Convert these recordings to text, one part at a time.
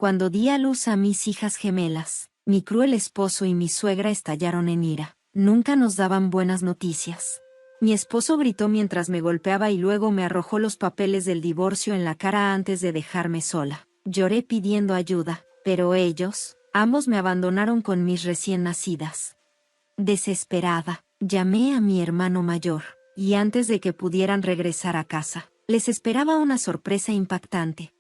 Cuando di a luz a mis hijas gemelas, mi cruel esposo y mi suegra estallaron en ira. Nunca nos daban buenas noticias. Mi esposo gritó mientras me golpeaba y luego me arrojó los papeles del divorcio en la cara antes de dejarme sola. Lloré pidiendo ayuda, pero ellos, ambos me abandonaron con mis recién nacidas. Desesperada, llamé a mi hermano mayor, y antes de que pudieran regresar a casa, les esperaba una sorpresa impactante.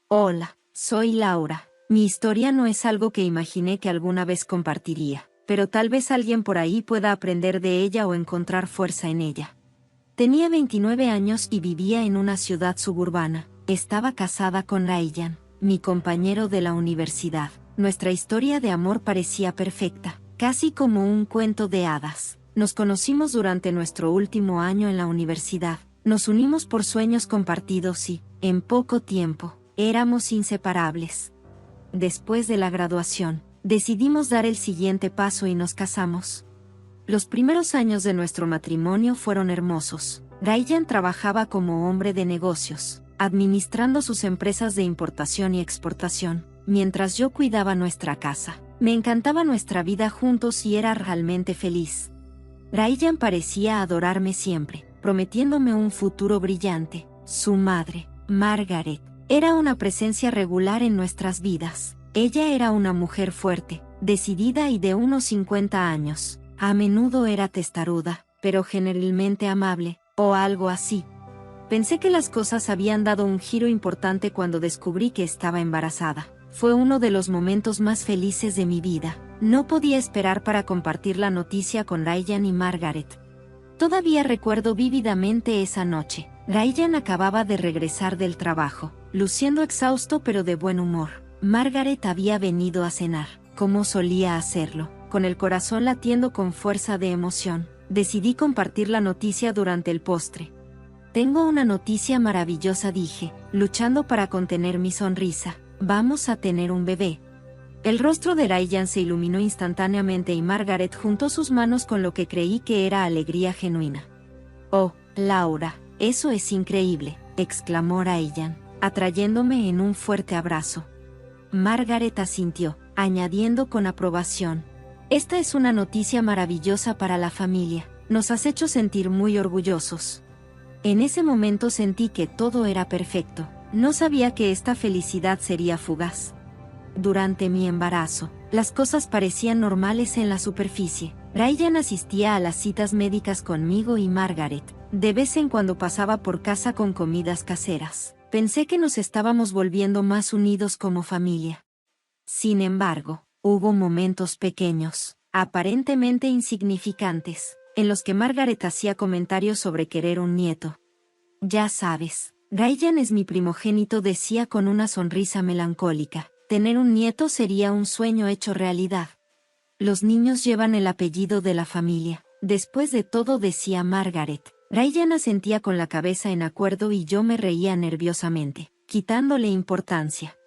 Hola, soy Laura. Mi historia no es algo que imaginé que alguna vez compartiría, pero tal vez alguien por ahí pueda aprender de ella o encontrar fuerza en ella. Tenía 29 años y vivía en una ciudad suburbana. Estaba casada con Ryan, mi compañero de la universidad. Nuestra historia de amor parecía perfecta, casi como un cuento de hadas. Nos conocimos durante nuestro último año en la universidad. Nos unimos por sueños compartidos y, en poco tiempo, éramos inseparables. Después de la graduación, decidimos dar el siguiente paso y nos casamos. Los primeros años de nuestro matrimonio fueron hermosos. Ryan trabajaba como hombre de negocios, administrando sus empresas de importación y exportación, mientras yo cuidaba nuestra casa. Me encantaba nuestra vida juntos y era realmente feliz. Ryan parecía adorarme siempre, prometiéndome un futuro brillante. Su madre, Margaret, era una presencia regular en nuestras vidas. Ella era una mujer fuerte, decidida y de unos 50 años. A menudo era testaruda, pero generalmente amable, o algo así. Pensé que las cosas habían dado un giro importante cuando descubrí que estaba embarazada. Fue uno de los momentos más felices de mi vida. No podía esperar para compartir la noticia con Ryan y Margaret. Todavía recuerdo vívidamente esa noche. Ryan acababa de regresar del trabajo, luciendo exhausto pero de buen humor. Margaret había venido a cenar, como solía hacerlo, con el corazón latiendo con fuerza de emoción. Decidí compartir la noticia durante el postre. Tengo una noticia maravillosa, dije, luchando para contener mi sonrisa. Vamos a tener un bebé. El rostro de Ryan se iluminó instantáneamente y Margaret juntó sus manos con lo que creí que era alegría genuina. Oh, Laura, eso es increíble, exclamó Ryan, atrayéndome en un fuerte abrazo. Margaret asintió, añadiendo con aprobación. Esta es una noticia maravillosa para la familia. Nos has hecho sentir muy orgullosos. En ese momento sentí que todo era perfecto. No sabía que esta felicidad sería fugaz. Durante mi embarazo, las cosas parecían normales en la superficie. Ryan asistía a las citas médicas conmigo y Margaret. De vez en cuando pasaba por casa con comidas caseras. Pensé que nos estábamos volviendo más unidos como familia. Sin embargo, hubo momentos pequeños, aparentemente insignificantes, en los que Margaret hacía comentarios sobre querer un nieto. Ya sabes, Ryan es mi primogénito, decía con una sonrisa melancólica. Tener un nieto sería un sueño hecho realidad. Los niños llevan el apellido de la familia. Después de todo, decía Margaret. Ryan asentía con la cabeza en acuerdo y yo me reía nerviosamente, quitándole importancia.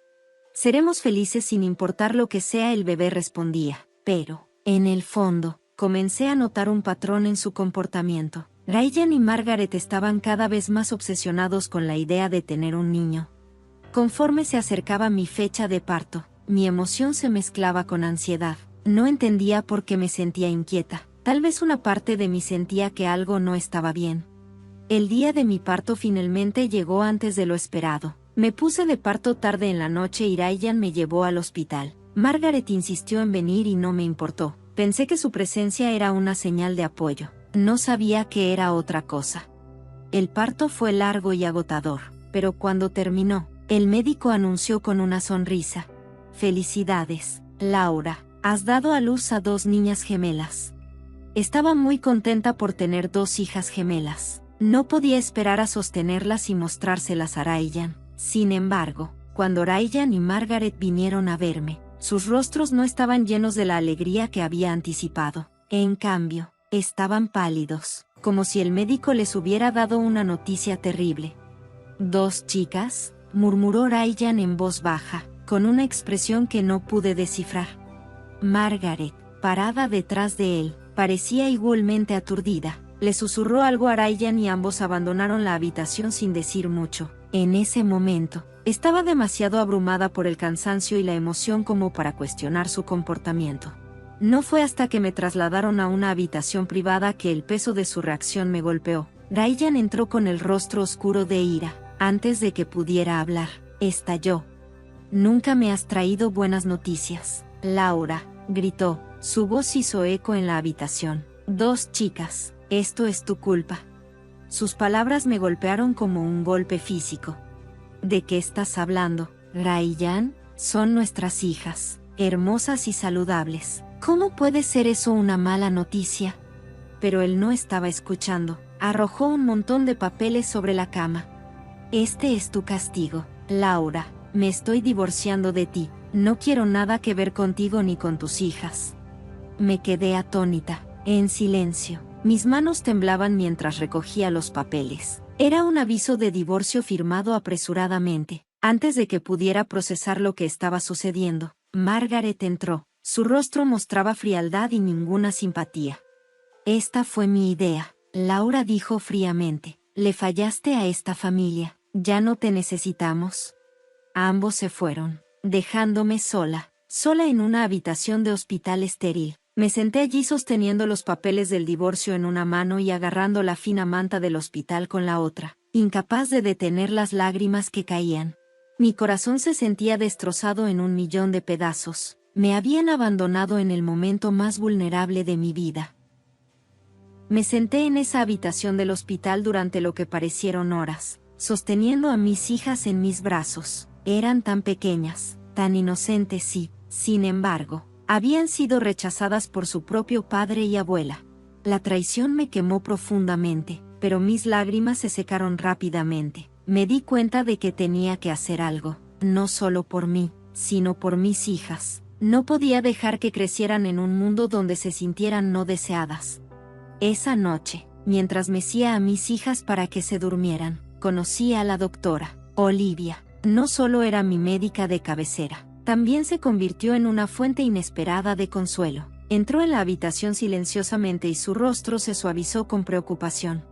Seremos felices sin importar lo que sea, el bebé respondía. Pero, en el fondo, comencé a notar un patrón en su comportamiento. Ryan y Margaret estaban cada vez más obsesionados con la idea de tener un niño. Conforme se acercaba mi fecha de parto, mi emoción se mezclaba con ansiedad. No entendía por qué me sentía inquieta. Tal vez una parte de mí sentía que algo no estaba bien. El día de mi parto finalmente llegó antes de lo esperado. Me puse de parto tarde en la noche y Ryan me llevó al hospital. Margaret insistió en venir y no me importó. Pensé que su presencia era una señal de apoyo. No sabía que era otra cosa. El parto fue largo y agotador, pero cuando terminó, el médico anunció con una sonrisa. Felicidades, Laura, has dado a luz a 2 niñas gemelas. Estaba muy contenta por tener 2 hijas gemelas. No podía esperar a sostenerlas y mostrárselas a Ryan. Sin embargo, cuando Ryan y Margaret vinieron a verme, sus rostros no estaban llenos de la alegría que había anticipado. En cambio, estaban pálidos, como si el médico les hubiera dado una noticia terrible. ¿2 chicas?, murmuró Ryan en voz baja, con una expresión que no pude descifrar. Margaret, parada detrás de él, parecía igualmente aturdida. Le susurró algo a Ryan y ambos abandonaron la habitación sin decir mucho. En ese momento, estaba demasiado abrumada por el cansancio y la emoción como para cuestionar su comportamiento. No fue hasta que me trasladaron a una habitación privada que el peso de su reacción me golpeó. Ryan entró con el rostro oscuro de ira. Antes de que pudiera hablar, estalló. «Nunca me has traído buenas noticias, Laura», gritó. Su voz hizo eco en la habitación. «2 chicas, esto es tu culpa». Sus palabras me golpearon como un golpe físico. «¿De qué estás hablando, Ryan? Son nuestras hijas, hermosas y saludables. ¿Cómo puede ser eso una mala noticia?». Pero él no estaba escuchando. Arrojó un montón de papeles sobre la cama. «Este es tu castigo, Laura. Me estoy divorciando de ti. No quiero nada que ver contigo ni con tus hijas». Me quedé atónita, en silencio. Mis manos temblaban mientras recogía los papeles. Era un aviso de divorcio firmado apresuradamente. Antes de que pudiera procesar lo que estaba sucediendo, Margaret entró. Su rostro mostraba frialdad y ninguna simpatía. «Esta fue mi idea», Laura dijo fríamente. «Le fallaste a esta familia. Ya no te necesitamos». Ambos se fueron, dejándome sola en una habitación de hospital estéril. Me senté allí sosteniendo los papeles del divorcio en una mano y agarrando la fina manta del hospital con la otra, incapaz de detener las lágrimas que caían. Mi corazón se sentía destrozado en 1.000.000 de pedazos. Me habían abandonado en el momento más vulnerable de mi vida. Me senté en esa habitación del hospital durante lo que parecieron horas, sosteniendo a mis hijas en mis brazos. Eran tan pequeñas, tan inocentes y, sin embargo, habían sido rechazadas por su propio padre y abuela. La traición me quemó profundamente, pero mis lágrimas se secaron rápidamente. Me di cuenta de que tenía que hacer algo, no solo por mí, sino por mis hijas. No podía dejar que crecieran en un mundo donde se sintieran no deseadas. Esa noche, mientras mecía a mis hijas para que se durmieran, conocí a la doctora, Olivia. No solo era mi médica de cabecera, también se convirtió en una fuente inesperada de consuelo. Entró en la habitación silenciosamente y su rostro se suavizó con preocupación.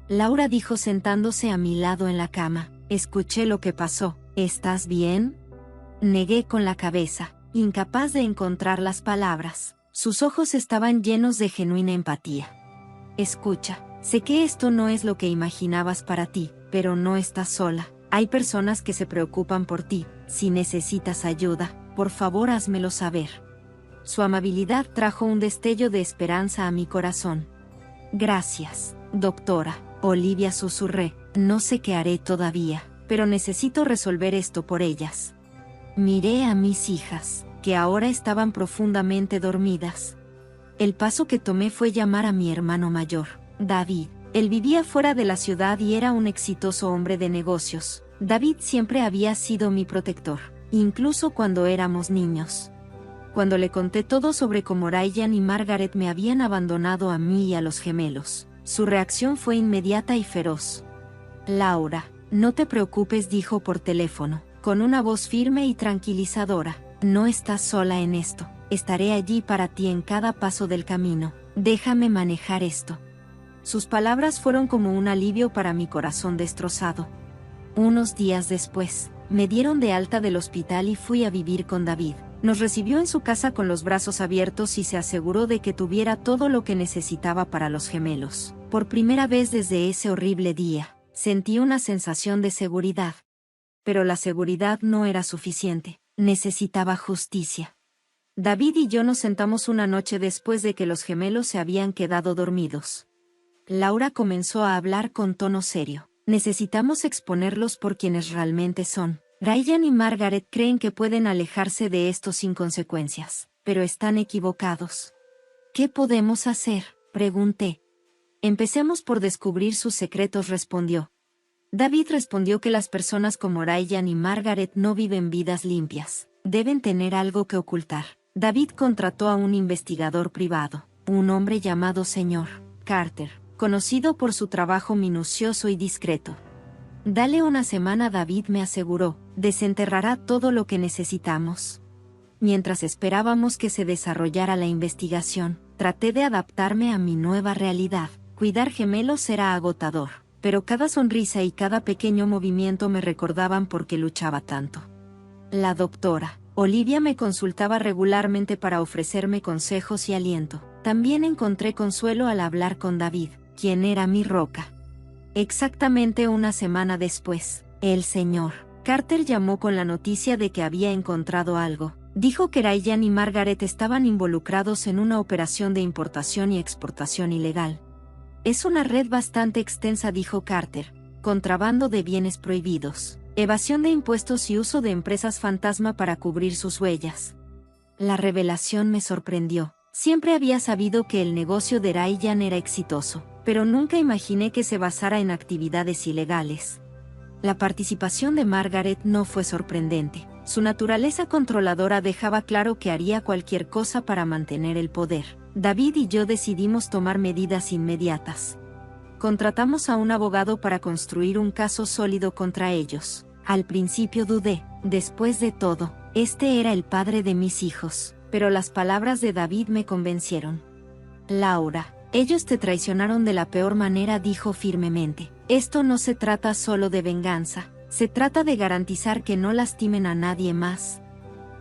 «Laura», dijo sentándose a mi lado en la cama. «Escuché lo que pasó. ¿Estás bien?». Negué con la cabeza, incapaz de encontrar las palabras. Sus ojos estaban llenos de genuina empatía. «Escucha, sé que esto no es lo que imaginabas para ti, pero no estás sola. Hay personas que se preocupan por ti. Si necesitas ayuda, por favor házmelo saber». Su amabilidad trajo un destello de esperanza a mi corazón. «Gracias, doctora», Olivia susurré. «No sé qué haré todavía, pero necesito resolver esto por ellas». Miré a mis hijas, que ahora estaban profundamente dormidas. El paso que tomé fue llamar a mi hermano mayor, David. Él vivía fuera de la ciudad y era un exitoso hombre de negocios. David siempre había sido mi protector, incluso cuando éramos niños. Cuando le conté todo sobre cómo Ryan y Margaret me habían abandonado a mí y a los gemelos, su reacción fue inmediata y feroz. «Laura, no te preocupes», dijo por teléfono, con una voz firme y tranquilizadora. «No estás sola en esto. Estaré allí para ti en cada paso del camino. Déjame manejar esto». Sus palabras fueron como un alivio para mi corazón destrozado. Unos días después, me dieron de alta del hospital y fui a vivir con David. Nos recibió en su casa con los brazos abiertos y se aseguró de que tuviera todo lo que necesitaba para los gemelos. Por primera vez desde ese horrible día, sentí una sensación de seguridad. Pero la seguridad no era suficiente. Necesitaba justicia. David y yo nos sentamos una noche después de que los gemelos se habían quedado dormidos. Laura comenzó a hablar con tono serio. «Necesitamos exponerlos por quienes realmente son. Ryan y Margaret creen que pueden alejarse de esto sin consecuencias, pero están equivocados». «¿Qué podemos hacer?», pregunté. «Empecemos por descubrir sus secretos», respondió. David respondió que las personas como Ryan y Margaret no viven vidas limpias. Deben tener algo que ocultar. David contrató a un investigador privado, un hombre llamado Sr. Carter, conocido por su trabajo minucioso y discreto. «Dale una semana», David me aseguró, «desenterrará todo lo que necesitamos». Mientras esperábamos que se desarrollara la investigación, traté de adaptarme a mi nueva realidad. Cuidar gemelos era agotador. pero cada sonrisa y cada pequeño movimiento me recordaban por qué luchaba tanto. La doctora Olivia me consultaba regularmente para ofrecerme consejos y aliento. También encontré consuelo al hablar con David, quien era mi roca. Exactamente una semana después, el señor Carter llamó con la noticia de que había encontrado algo. Dijo que Ryan y Margaret estaban involucrados en una operación de importación y exportación ilegal. Es una red bastante extensa, dijo Carter. Contrabando de bienes prohibidos, evasión de impuestos y uso de empresas fantasma para cubrir sus huellas. La revelación me sorprendió. Siempre había sabido que el negocio de Ryan era exitoso, pero nunca imaginé que se basara en actividades ilegales. La participación de Margaret no fue sorprendente. Su naturaleza controladora dejaba claro que haría cualquier cosa para mantener el poder. David y yo decidimos tomar medidas inmediatas. Contratamos a un abogado para construir un caso sólido contra ellos. Al principio dudé. Después de todo, este era el padre de mis hijos. Pero las palabras de David me convencieron. Laura, ellos te traicionaron de la peor manera, dijo firmemente. Esto no se trata solo de venganza. Se trata de garantizar que no lastimen a nadie más.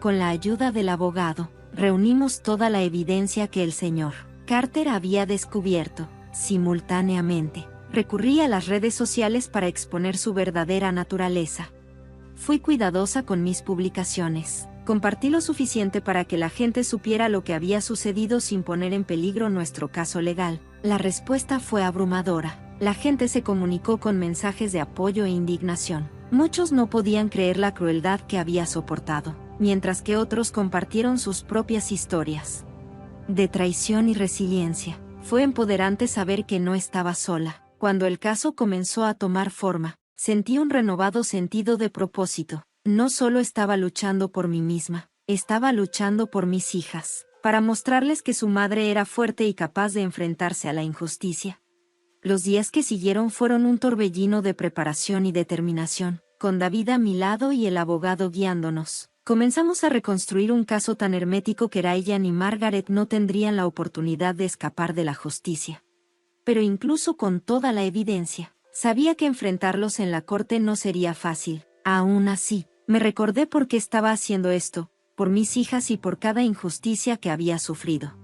Con la ayuda del abogado, reunimos toda la evidencia que el señor Carter había descubierto. Simultáneamente, recurrí a las redes sociales para exponer su verdadera naturaleza. Fui cuidadosa con mis publicaciones. Compartí lo suficiente para que la gente supiera lo que había sucedido sin poner en peligro nuestro caso legal. La respuesta fue abrumadora. La gente se comunicó con mensajes de apoyo e indignación. Muchos no podían creer la crueldad que había soportado, mientras que otros compartieron sus propias historias de traición y resiliencia. Fue empoderante saber que no estaba sola. Cuando el caso comenzó a tomar forma, sentí un renovado sentido de propósito. No solo estaba luchando por mí misma, estaba luchando por mis hijas, para mostrarles que su madre era fuerte y capaz de enfrentarse a la injusticia. Los días que siguieron fueron un torbellino de preparación y determinación, con David a mi lado y el abogado guiándonos. Comenzamos a reconstruir un caso tan hermético que Ryan y Margaret no tendrían la oportunidad de escapar de la justicia. Pero incluso con toda la evidencia, sabía que enfrentarlos en la corte no sería fácil. Aún así, me recordé por qué estaba haciendo esto, por mis hijas y por cada injusticia que había sufrido.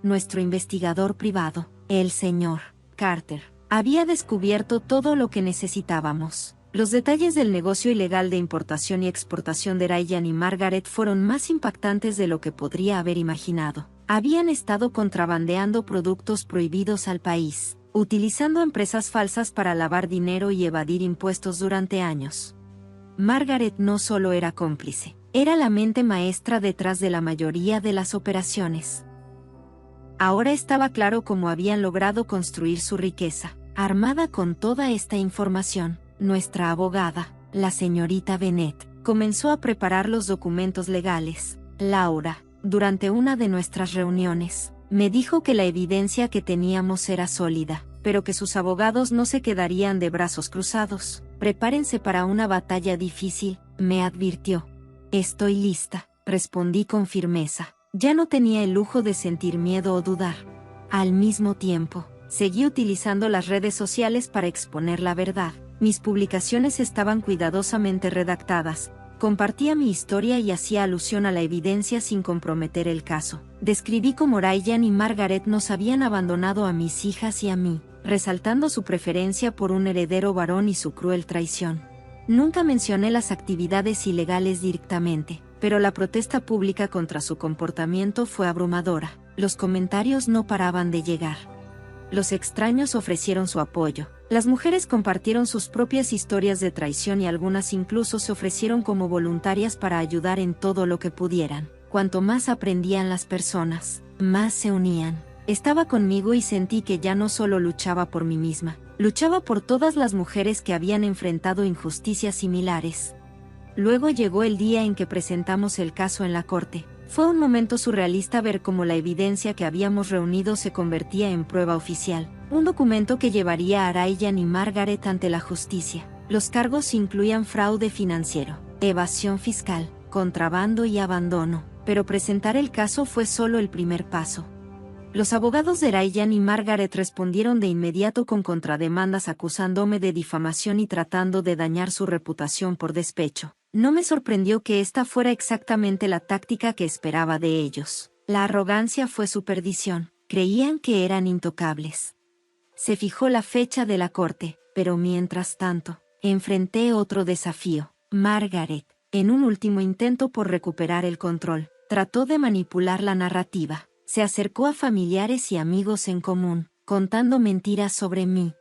Nuestro investigador privado, el señor Carter, había descubierto todo lo que necesitábamos. Los detalles del negocio ilegal de importación y exportación de Ryan y Margaret fueron más impactantes de lo que podría haber imaginado. Habían estado contrabandeando productos prohibidos al país, utilizando empresas falsas para lavar dinero y evadir impuestos durante años. Margaret no solo era cómplice, era la mente maestra detrás de la mayoría de las operaciones. Ahora estaba claro cómo habían logrado construir su riqueza. Armada con toda esta información, nuestra abogada, la señorita Bennett, comenzó a preparar los documentos legales. Laura, durante una de nuestras reuniones, me dijo que la evidencia que teníamos era sólida, pero que sus abogados no se quedarían de brazos cruzados. Prepárense para una batalla difícil, me advirtió. Estoy lista, respondí con firmeza. Ya no tenía el lujo de sentir miedo o dudar. Al mismo tiempo, seguí utilizando las redes sociales para exponer la verdad. Mis publicaciones estaban cuidadosamente redactadas. Compartía mi historia y hacía alusión a la evidencia sin comprometer el caso. Describí cómo Ryan y Margaret nos habían abandonado a mis hijas y a mí, resaltando su preferencia por un heredero varón y su cruel traición. Nunca mencioné las actividades ilegales directamente, pero la protesta pública contra su comportamiento fue abrumadora. Los comentarios no paraban de llegar. Los extraños ofrecieron su apoyo. Las mujeres compartieron sus propias historias de traición y algunas incluso se ofrecieron como voluntarias para ayudar en todo lo que pudieran. Cuanto más aprendían las personas, más se unían. Estaba conmigo y sentí que ya no solo luchaba por mí misma, luchaba por todas las mujeres que habían enfrentado injusticias similares. Luego llegó el día en que presentamos el caso en la corte. Fue un momento surrealista ver cómo la evidencia que habíamos reunido se convertía en prueba oficial, un documento que llevaría a Ryan y Margaret ante la justicia. Los cargos incluían fraude financiero, evasión fiscal, contrabando y abandono, pero presentar el caso fue solo el primer paso. Los abogados de Ryan y Margaret respondieron de inmediato con contrademandas acusándome de difamación y tratando de dañar su reputación por despecho. No me sorprendió que esta fuera exactamente la táctica que esperaba de ellos. La arrogancia fue su perdición. Creían que eran intocables. Se fijó la fecha de la corte, pero mientras tanto, enfrenté otro desafío. Margaret, en un último intento por recuperar el control, trató de manipular la narrativa. Se acercó a familiares y amigos en común, contando mentiras sobre mí.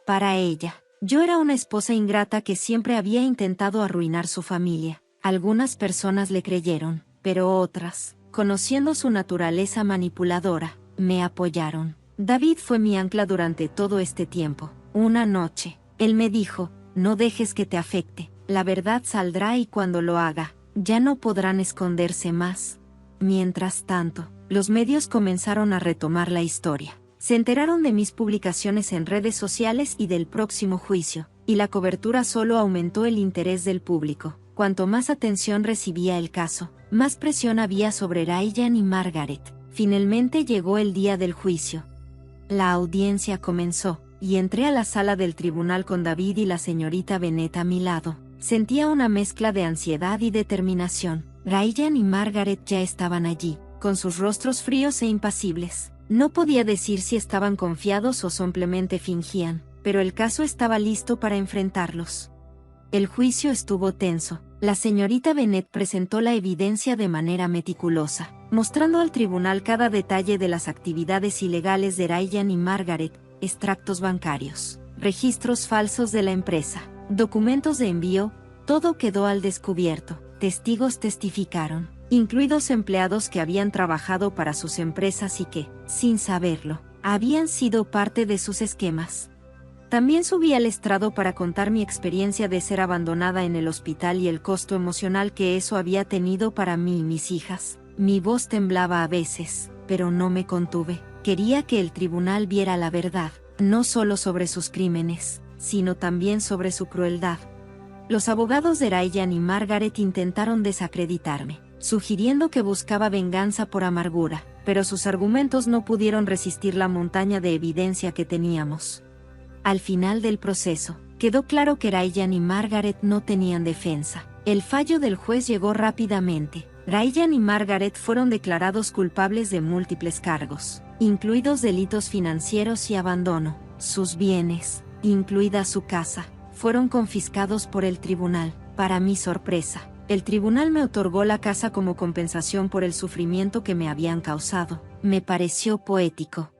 Para ella, yo era una esposa ingrata que siempre había intentado arruinar su familia. Algunas personas le creyeron, pero otras, conociendo su naturaleza manipuladora, me apoyaron. David fue mi ancla durante todo este tiempo. Una noche, él me dijo, no dejes que te afecte, la verdad saldrá y cuando lo haga, ya no podrán esconderse más. Mientras tanto, los medios comenzaron a retomar la historia. Se enteraron de mis publicaciones en redes sociales y del próximo juicio, y la cobertura solo aumentó el interés del público. Cuanto más atención recibía el caso, más presión había sobre Ryan y Margaret. Finalmente llegó el día del juicio. La audiencia comenzó, y entré a la sala del tribunal con David y la señorita Bennett a mi lado. Sentía una mezcla de ansiedad y determinación. Ryan y Margaret ya estaban allí, con sus rostros fríos e impasibles. No podía decir si estaban confiados o simplemente fingían, pero el caso estaba listo para enfrentarlos. El juicio estuvo tenso. La señorita Bennett presentó la evidencia de manera meticulosa, mostrando al tribunal cada detalle de las actividades ilegales de Ryan y Margaret, extractos bancarios, registros falsos de la empresa, documentos de envío, todo quedó al descubierto. Testigos testificaron, incluidos empleados que habían trabajado para sus empresas y que, sin saberlo, habían sido parte de sus esquemas. También subí al estrado para contar mi experiencia de ser abandonada en el hospital y el costo emocional que eso había tenido para mí y mis hijas. Mi voz temblaba a veces, pero no me contuve. Quería que el tribunal viera la verdad, no solo sobre sus crímenes, sino también sobre su crueldad. Los abogados de Ryan y Margaret intentaron desacreditarme, sugiriendo que buscaba venganza por amargura, pero sus argumentos no pudieron resistir la montaña de evidencia que teníamos. Al final del proceso, quedó claro que Ryan y Margaret no tenían defensa. El fallo del juez llegó rápidamente. Ryan y Margaret fueron declarados culpables de múltiples cargos, incluidos delitos financieros y abandono. Sus bienes, incluida su casa, fueron confiscados por el tribunal. Para mi sorpresa, el tribunal me otorgó la casa como compensación por el sufrimiento que me habían causado. Me pareció poético.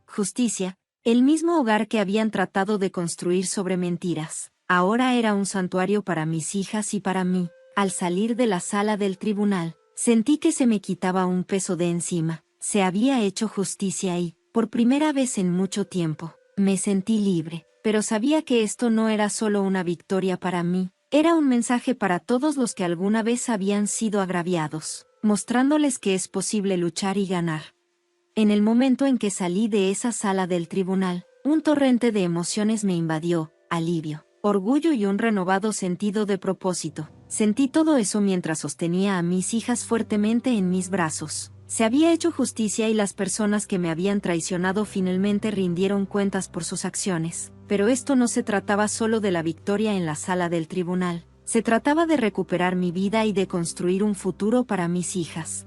Justicia, el mismo hogar que habían tratado de construir sobre mentiras, ahora era un santuario para mis hijas y para mí. Al salir de la sala del tribunal, sentí que se me quitaba un peso de encima. Se había hecho justicia y, por primera vez en mucho tiempo, me sentí libre. Pero sabía que esto no era solo una victoria para mí, era un mensaje para todos los que alguna vez habían sido agraviados, mostrándoles que es posible luchar y ganar. En el momento en que salí de esa sala del tribunal, un torrente de emociones me invadió, alivio, orgullo y un renovado sentido de propósito. Sentí todo eso mientras sostenía a mis hijas fuertemente en mis brazos. Se había hecho justicia y las personas que me habían traicionado finalmente rindieron cuentas por sus acciones. Pero esto no se trataba solo de la victoria en la sala del tribunal. Se trataba de recuperar mi vida y de construir un futuro para mis hijas.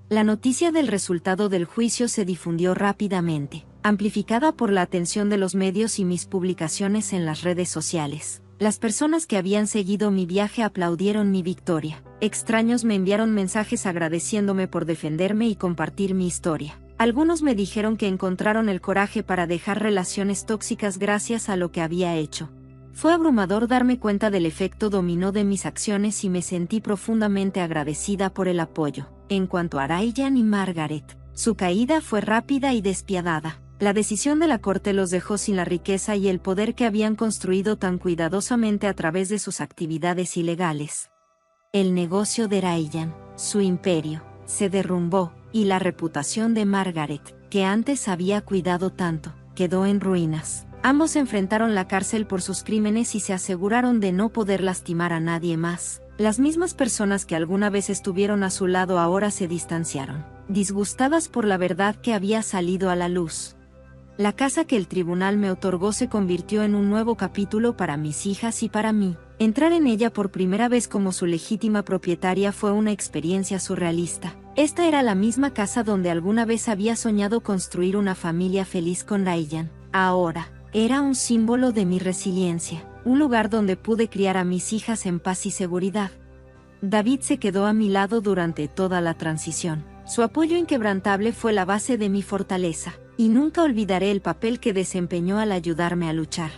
La noticia del resultado del juicio se difundió rápidamente, amplificada por la atención de los medios y mis publicaciones en las redes sociales. Las personas que habían seguido mi viaje aplaudieron mi victoria. Extraños me enviaron mensajes agradeciéndome por defenderme y compartir mi historia. Algunos me dijeron que encontraron el coraje para dejar relaciones tóxicas gracias a lo que había hecho. Fue abrumador darme cuenta del efecto dominó de mis acciones y me sentí profundamente agradecida por el apoyo. En cuanto a Ryan y Margaret, su caída fue rápida y despiadada. La decisión de la corte los dejó sin la riqueza y el poder que habían construido tan cuidadosamente a través de sus actividades ilegales. El negocio de Ryan, su imperio, se derrumbó, y la reputación de Margaret, que antes había cuidado tanto, quedó en ruinas. Ambos enfrentaron la cárcel por sus crímenes y se aseguraron de no poder lastimar a nadie más. Las mismas personas que alguna vez estuvieron a su lado ahora se distanciaron, disgustadas por la verdad que había salido a la luz. La casa que el tribunal me otorgó se convirtió en un nuevo capítulo para mis hijas y para mí. Entrar en ella por primera vez como su legítima propietaria fue una experiencia surrealista. Esta era la misma casa donde alguna vez había soñado construir una familia feliz con Ryan. Ahora, era un símbolo de mi resiliencia, un lugar donde pude criar a mis hijas en paz y seguridad. David se quedó a mi lado durante toda la transición. Su apoyo inquebrantable fue la base de mi fortaleza, y nunca olvidaré el papel que desempeñó al ayudarme a luchar.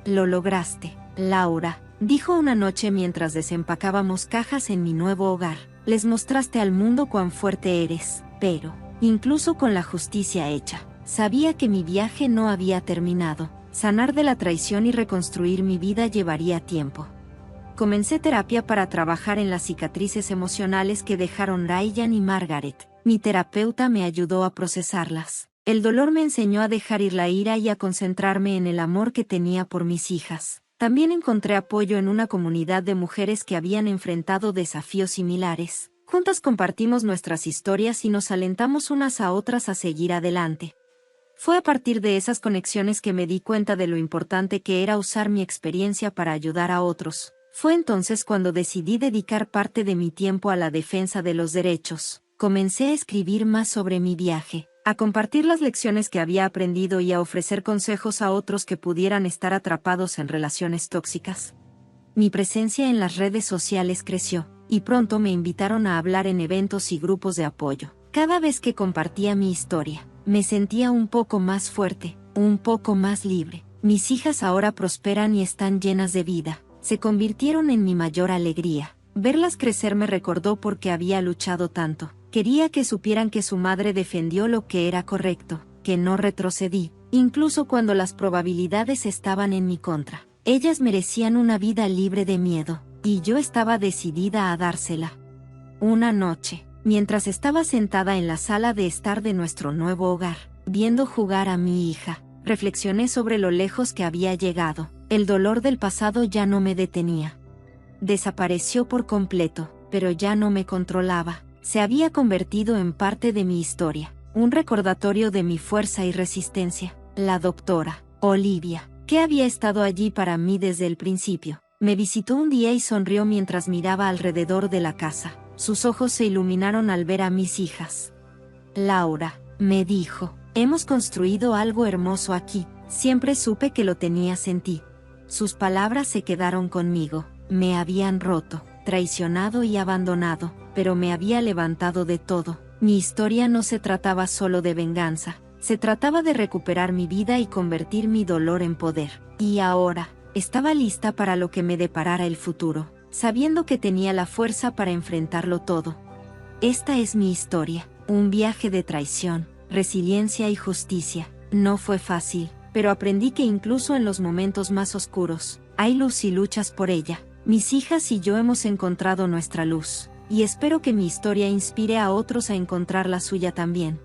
Lo lograste, Laura, dijo una noche mientras desempacábamos cajas en mi nuevo hogar. Les mostraste al mundo cuán fuerte eres, pero, incluso con la justicia hecha, sabía que mi viaje no había terminado. Sanar de la traición y reconstruir mi vida llevaría tiempo. Comencé terapia para trabajar en las cicatrices emocionales que dejaron Ryan y Margaret. Mi terapeuta me ayudó a procesarlas. El dolor me enseñó a dejar ir la ira y a concentrarme en el amor que tenía por mis hijas. También encontré apoyo en una comunidad de mujeres que habían enfrentado desafíos similares. Juntas compartimos nuestras historias y nos alentamos unas a otras a seguir adelante. Fue a partir de esas conexiones que me di cuenta de lo importante que era usar mi experiencia para ayudar a otros. Fue entonces cuando decidí dedicar parte de mi tiempo a la defensa de los derechos. Comencé a escribir más sobre mi viaje, a compartir las lecciones que había aprendido y a ofrecer consejos a otros que pudieran estar atrapados en relaciones tóxicas. Mi presencia en las redes sociales creció, y pronto me invitaron a hablar en eventos y grupos de apoyo. Cada vez que compartía mi historia, me sentía un poco más fuerte, un poco más libre. Mis hijas ahora prosperan y están llenas de vida. Se convirtieron en mi mayor alegría. Verlas crecer me recordó por qué había luchado tanto. Quería que supieran que su madre defendió lo que era correcto, que no retrocedí, incluso cuando las probabilidades estaban en mi contra. Ellas merecían una vida libre de miedo, y yo estaba decidida a dársela. Una noche, mientras estaba sentada en la sala de estar de nuestro nuevo hogar, viendo jugar a mi hija, reflexioné sobre lo lejos que había llegado. El dolor del pasado ya no me detenía. Desapareció por completo, pero ya no me controlaba. Se había convertido en parte de mi historia, un recordatorio de mi fuerza y resistencia. La doctora, Olivia, que había estado allí para mí desde el principio, me visitó un día y sonrió mientras miraba alrededor de la casa. Sus ojos se iluminaron al ver a mis hijas. Laura, me dijo, hemos construido algo hermoso aquí. Siempre supe que lo tenías en ti. Sus palabras se quedaron conmigo. Me habían roto, traicionado y abandonado, pero me había levantado de todo. Mi historia no se trataba solo de venganza, se trataba de recuperar mi vida y convertir mi dolor en poder. Y ahora, estaba lista para lo que me deparara el futuro, sabiendo que tenía la fuerza para enfrentarlo todo. Esta es mi historia, un viaje de traición, resiliencia y justicia. No fue fácil, pero aprendí que incluso en los momentos más oscuros, hay luz y luchas por ella. Mis hijas y yo hemos encontrado nuestra luz, y espero que mi historia inspire a otros a encontrar la suya también.